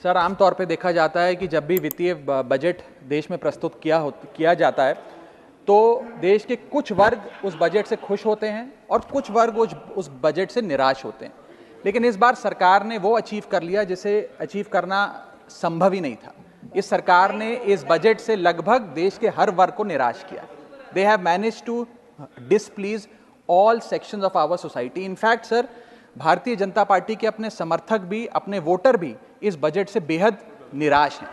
Sir, आमतौर पे देखा जाता है कि जब भी वित्तीय बजट देश में प्रस्तुत किया जाता है तो देश के कुछ वर्ग उस बजट से खुश होते हैं और कुछ वर्ग उस बजट से निराश होते हैं। लेकिन इस बार सरकार ने वो अचीव कर लिया जिसे अचीव करना संभव ही नहीं था। इस सरकार ने इस बजट से लगभग देश के हर वर्ग को निराश किया। They have managed to displease all sections of our society. In fact sir, Bharatiya Janata party के अपने समर्थक भी, अपने वोटर भी इस बजट से बेहद निराश हैं।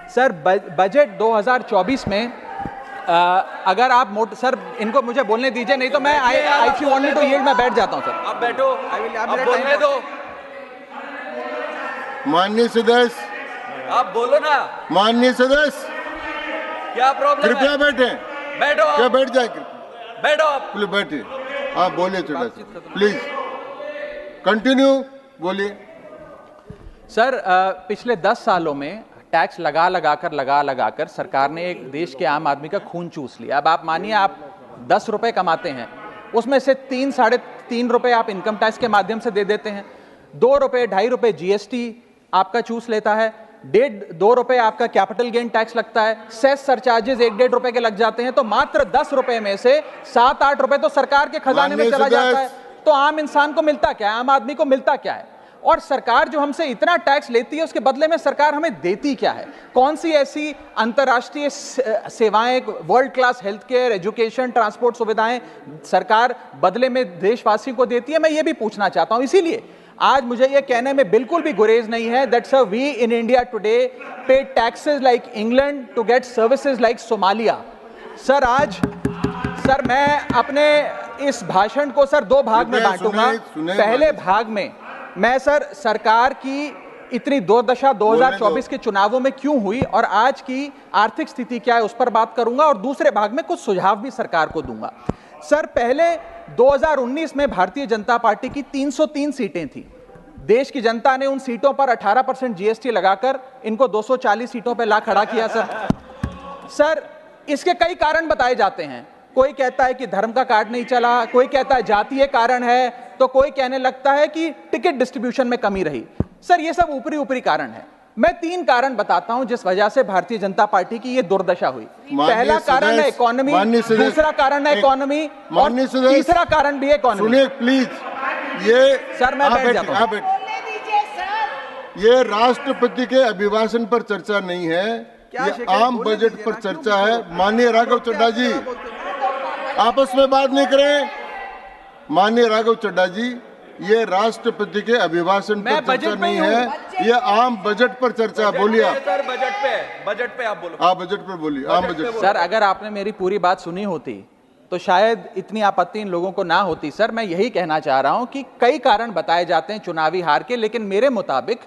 सर, बजट 2024 में अगर आप सर इनको मुझे बोलने दीजिए, नहीं तो मैं if you want me to yield मैं बैठ जाता हूं सर। आप बैठो, आप बोलने दो। माननीय सदस्य, आप बोलो ना। माननीय सदस्य, क्या प्रॉब्लम है? कृपया बैठे। बैठो। क्या बैठ जाए? बैठो आप। प्लीज बैठिए। आप बोलिए छोटा सा, प्लीज कंटिन्यू बोलिए। सर, पिछले 10 सालों में टैक्स लगा कर सरकार ने एक देश के आम आदमी का खून चूस लिया। अब आप मानिए, आप 10 रुपए कमाते हैं, उसमें से 3-3.5 रुपए आप इनकम टैक्स के माध्यम से दे देते हैं, 2 रुपए 2.5 रुपए जीएसटी आपका चूस लेता है, 1.5-2 रुपए आपका कैपिटल गेन टैक्स लगता है, सेस सरचार्जेस 1-1.5 रुपए के लग जाते हैं, तो मात्र 10 रुपए में से 7-8 रुपए तो सरकार के खजाने में चला जाता है। तो आम इंसान को मिलता क्या है, आम आदमी को मिलता क्या है? और सरकार जो हमसे इतना टैक्स लेती है, उसके बदले में सरकार हमें देती क्या है? कौन सी ऐसी अंतर्राष्ट्रीय सेवाएं, world class health care, education, transport सुविधाएं सरकार बदले में देशवासियों को देती है? मैं ये भी पूछना चाहता हूं। इसीलिए आज मुझे ये कहने में बिल्कुल भी गुरेज नहीं है that sir, we in India today pay taxes like England to get services like Somalia. Sir, मैं अपने इस भाषण को सर 2 भाग में बांटूंगा। पहले भाग में मैं सर सरकार की इतनी दुर्दशा 2024 के चुनावों में क्यों हुई और आज की आर्थिक स्थिति क्या है उस पर बात करूंगा, और दूसरे भाग में कुछ सुझाव भी सरकार को दूंगा। सर, पहले 2019 में भारतीय जनता पार्टी की 303 सीटें थी। देश की जनता ने उन सीटों पर 18% जीएसटी लगाकर इनको 240 सीटों पर ला खड़ा किया। सर, इसके कई कारण बताए जाते हैं। कोई कहता है कि धर्म का कार्ड नहीं चला, कोई कहता है जातीय कारण है, तो कोई कहने लगता है कि टिकट डिस्ट्रीब्यूशन में कमी रही। सर, ये सब ऊपरी कारण है। मैं 3 कारण बताता हूं जिस वजह से भारतीय जनता पार्टी की ये दुर्दशा हुई। पहला कारण है इकोनॉमी, दूसरा कारण है इकोनॉमी, और तीसरा कारण भी है इकोनॉमी। सुनिए प्लीज, ये सर मैं बैठ जाता हूं। ये राष्ट्रपति के अभिभाषण पर चर्चा नहीं है, ये आम बजट पर चर्चा है। माननीय राघव चड्ढा जी, आपस में बात नहीं करें। माननीय राघव चड्ढा जी, ये राष्ट्रपति के अभिभाषण पर चर्चा नहीं है, ये आम बजट पर चर्चा। बोलिए आप। सर, बजट पे आप बोलो। आप बजट पर बोलिए, आम बजट। सर, अगर आपने मेरी पूरी बात सुनी होती तो शायद इतनी आपत्ति इन लोगों को ना होती। सर, मैं यही कहना चाह रहा हूं कि कई कारण बताए जाते हैं चुनावी हार के, लेकिन मेरे मुताबिक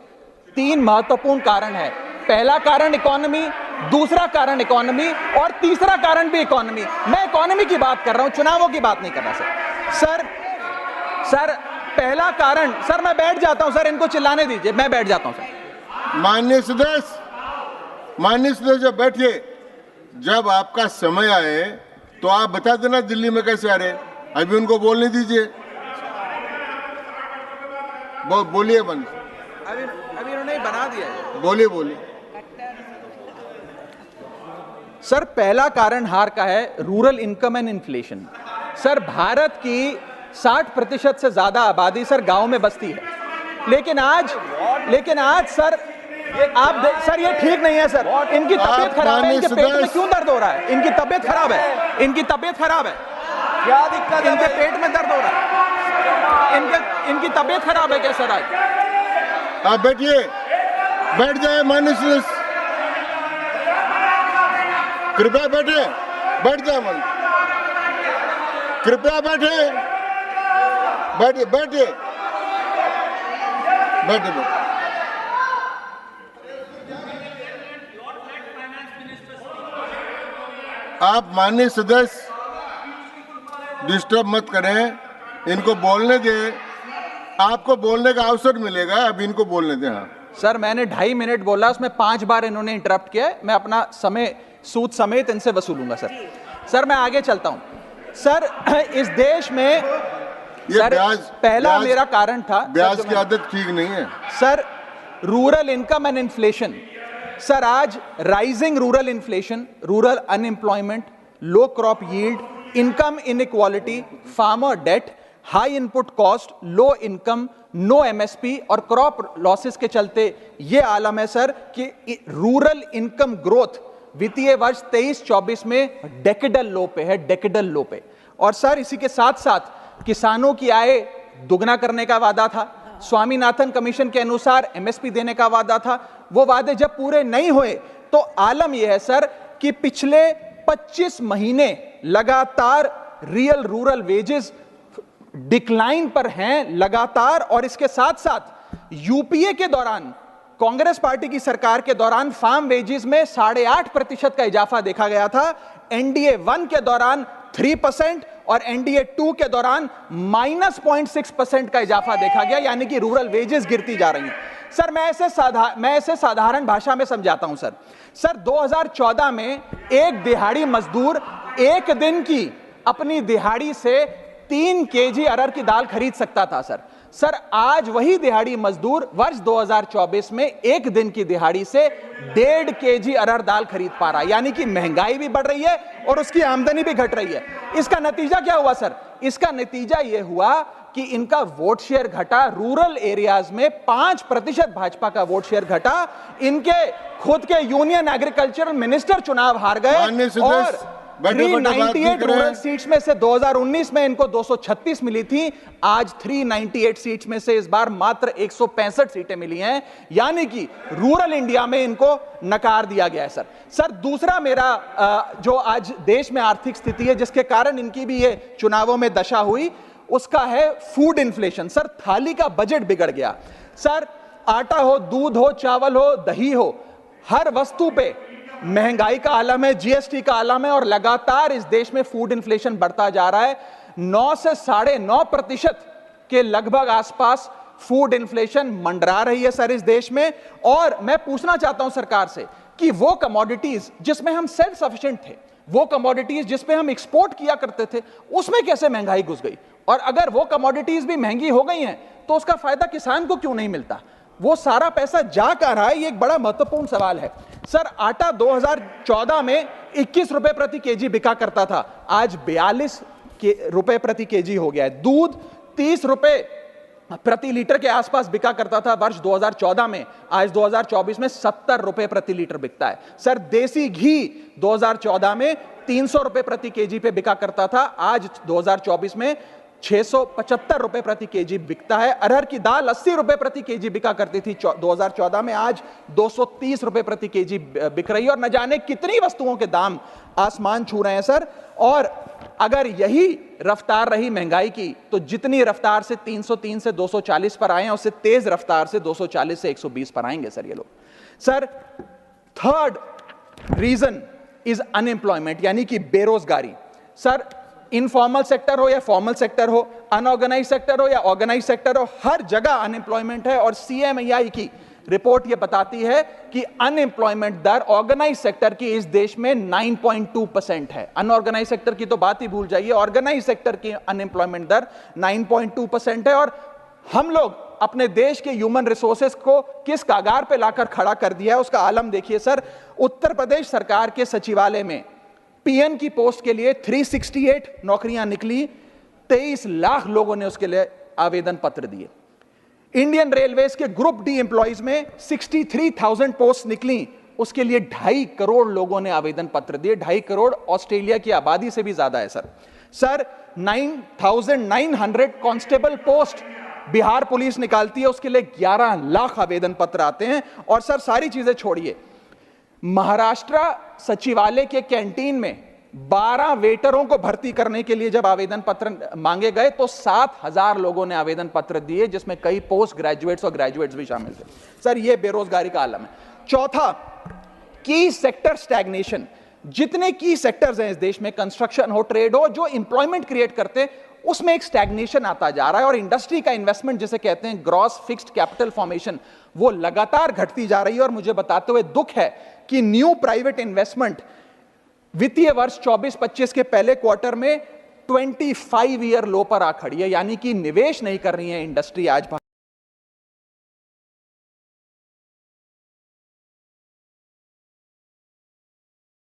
3 महत्वपूर्ण कारण है। पहला कारण इकोनॉमी, दूसरा कारण इकोनॉमी, और तीसरा कारण भी इकोनॉमी। मैं इकोनॉमी की बात कर रहा हूं, चुनावों की बात नहीं कर रहा। सर, पहला कारण, सर मैं बैठ जाता हूं। सर, इनको चिल्लाने दीजिए, मैं बैठ जाता हूं। सर, माननीय सदस्य बैठिए। जब आपका समय आए तो आप बता देना दिल्ली में कैसे आ रहे। अभी उनको बोलने दीजिए। बोलिए बंद। अभी उन्होंने बना दिया है। बोलिए। सर, पहला कारण हार का है rural income and inflation. Sir, Bharat की 60% से ज्यादा आबादी सर गांव में बसती है, लेकिन आज सर सर ये ठीक नहीं है। सर, इनकी तबीयत खराब है, इनके पेट में क्यों दर्द हो रहा है? इनकी तबीयत खराब है। क्या दिक्कत है? इनके पेट में दर्द हो रहा है। इनकी तबीयत खराब है क्या सर? आज आप बैठिए, बैठ जाए। माननीय सदस्य कृपया बैठे, बैठ जाए। मन कृपया बैठे। आप माननीय सदस्य डिस्टर्ब मत करें, इनको बोलने दें। आपको बोलने का अवसर मिलेगा, अब इनको बोलने दें। हाँ सर, मैंने 2.5 मिनट बोला, उसमें 5 बार इन्होंने इंटरप्ट किया है। मैं अपना समय सूद समेत इनसे वसूलूंगा। सर मैं आगे चलता हूं। सर, इस देश में सर पहला मेरा कारण था, ब्याज की आदत ठीक नहीं है। Rural income and inflation. Sir, आज rising rural inflation, rural unemployment, low crop yield, income inequality, farmer debt, high input cost, low income, no MSP और क्रॉप लॉसेस के चलते यह आलम है सर कि रूरल इनकम ग्रोथ वित्तीय वर्ष 23-24 में डेकेडल लो पे है, डेकेडल लो पे। और सर, इसी के साथ साथ किसानों की आय दुगना करने का वादा था, स्वामीनाथन कमीशन के अनुसार एमएसपी देने का वादा था। वो वादे जब पूरे नहीं हुए तो आलम यह है सर कि पिछले 25 महीने लगातार रियल रूरल वेजेस डिक्लाइन पर हैं लगातार। और इसके साथ साथ यूपीए के दौरान, कांग्रेस पार्टी की सरकार के दौरान फार्म वेजेस में 8.5% का इजाफा देखा गया था। एनडीए 1 के दौरान 3% और एनडीए 2 के दौरान -0.6% का इजाफा देखा गया, यानी कि रूरल वेजेस गिरती जा रही हैं। सर, मैं ऐसे साधारण भाषा में समझाता हूं सर 2014 में एक दिहाड़ी मजदूर एक दिन की अपनी दिहाड़ी से 3 केजी अरहर की दाल खरीद सकता था सर, आज वही दिहाड़ी मजदूर वर्ष 2024 में एक दिन की दिहाड़ी से 1.5 केजी अरहर दाल खरीद पा रहा है, यानी कि महंगाई भी बढ़ रही है और उसकी आमदनी भी घट रही है। इसका नतीजा क्या हुआ सर? इसका नतीजा यह हुआ कि इनका वोट शेयर घटा, रूरल एरियाज में 5% भाजपा का वोट शेयर घटा, इनके खुद के यूनियन एग्रीकल्चरल मिनिस्टर चुनाव हार गए और 398 रूरल सीट्स में से 2019 में इनको 236 मिली थी, आज 398 सीट्स में से इस बार मात्र 165 सीटें मिली हैं, यानी कि रूरल इंडिया में इनको नकार दिया गया है सर। दूसरा मेरा जो आज देश में आर्थिक स्थिति है जिसके कारण इनकी भी ये चुनावों में दशा हुई, उसका है फूड इन्फ्लेशन। सर, थाली का बजट बिगड़ गया सर, आटा हो, दूध हो, चावल हो, दही हो, हर वस्तु पे महंगाई का आलम है, जीएसटी का आलम है और लगातार इस देश में फूड इन्फ्लेशन बढ़ता जा रहा है। 9 से 9.5% के लगभग आसपास फूड इन्फ्लेशन मंडरा रही है सर इस देश में। और मैं पूछना चाहता हूं सरकार से कि वो कमोडिटीज जिसमें हम सेल्फ सफिशिएंट थे, वो कमोडिटीज जिसपे हम एक्सपोर्ट किया करते थे, उसमें कैसे महंगाई घुस गई? और अगर वो कमोडिटीज भी महंगी हो गई हैं तो उसका फायदा किसान को क्यों नहीं मिलता? वो सारा पैसा जा कहां रहा है? ये एक बड़ा महत्वपूर्ण सवाल है सर। आटा 2014 में 21 रुपए प्रति केजी बिका करता था, आज 42 रुपए प्रति केजी हो गया है। दूध 30 रुपए प्रति लीटर के आसपास बिका करता था वर्ष 2014 में, आज 2024 में 70 रुपए प्रति लीटर बिकता है सर। देसी घी 2014 में 300 रुपए प्रति केजी पे बिका करता था, आज 2024 में 675 रुपए प्रति केजी बिकता है। अरहर की दाल 80 रुपए प्रति केजी बिका करती थी 2014 में, आज 230 रुपए प्रति केजी बिक रही है। और न जाने कितनी वस्तुओं के दाम आसमान छू रहे हैं सर। और अगर यही रफ्तार रही महंगाई की तो जितनी रफ्तार से 303 से 240 पर आए हैं, उससे तेज रफ्तार से 240 से 120 पर आएंगे सर ये लोग। Sir, third reason is unemployment, यानी कि बेरोजगारी। सर, इनफॉर्मल सेक्टर हो या फॉर्मल सेक्टर हो, अनऑर्गेनाइज सेक्टर हो या ऑर्गेनाइज सेक्टर हो, हर जगह अनएम्प्लॉयमेंट है। और सीएमआई की रिपोर्ट यह बताती है कि अनएम्प्लॉयमेंट दर ऑर्गेनाइज सेक्टर की इस देश में 9.2% है। अनऑर्गेनाइज सेक्टर की तो बात ही भूल जाइए, ऑर्गेनाइज सेक्टर की अनएम्प्लॉयमेंट दर 9.2% है। और हम लोग अपने देश के ह्यूमन रिसोर्सेज को किस कागार पे लाकर खड़ा कर दिया है उसका आलम देखिए सर। उत्तर प्रदेश सरकार के सचिवालय में पीएन की पोस्ट के लिए 368 नौकरियां निकली, 23 लाख लोगों ने उसके लिए आवेदन पत्र दिए। इंडियन रेलवेज के ग्रुप डी एम्प्लॉइज में 63,000 पोस्ट निकली, उसके लिए 2.5 करोड़ लोगों ने आवेदन पत्र दिए। 2.5 करोड़ ऑस्ट्रेलिया की आबादी से भी ज्यादा है sir. 9,900 constable post Bihar police निकालती है, उसके लिए 11 लाख आवेदन पत्र आते हैं। और सर, सारी चीजें छोड़िए, महाराष्ट्र सचिवालय के कैंटीन में 12 वेटरों को भर्ती करने के लिए जब आवेदन पत्र मांगे गए तो 7,000 लोगों ने आवेदन पत्र दिए, जिसमें कई पोस्ट ग्रेजुएट्स और ग्रेजुएट्स भी शामिल थे सर। यह बेरोजगारी का आलम है। चौथा, की सेक्टर स्टैग्नेशन। जितने की सेक्टर्स हैं इस देश में, कंस्ट्रक्शन हो, ट्रेड हो, जो इंप्लॉयमेंट क्रिएट करते, उसमें एक स्टैग्नेशन आता जा रहा है। और इंडस्ट्री का इन्वेस्टमेंट जिसे कहते हैं ग्रॉस फिक्स्ड कैपिटल फॉर्मेशन, वो लगातार घटती जा रही है। और मुझे बताते हुए दुख है कि न्यू प्राइवेट इन्वेस्टमेंट वित्तीय वर्ष 24-25 के पहले क्वार्टर में 25 ईयर लो पर आ खड़ी है, यानी कि निवेश नहीं कर रही है इंडस्ट्री आज।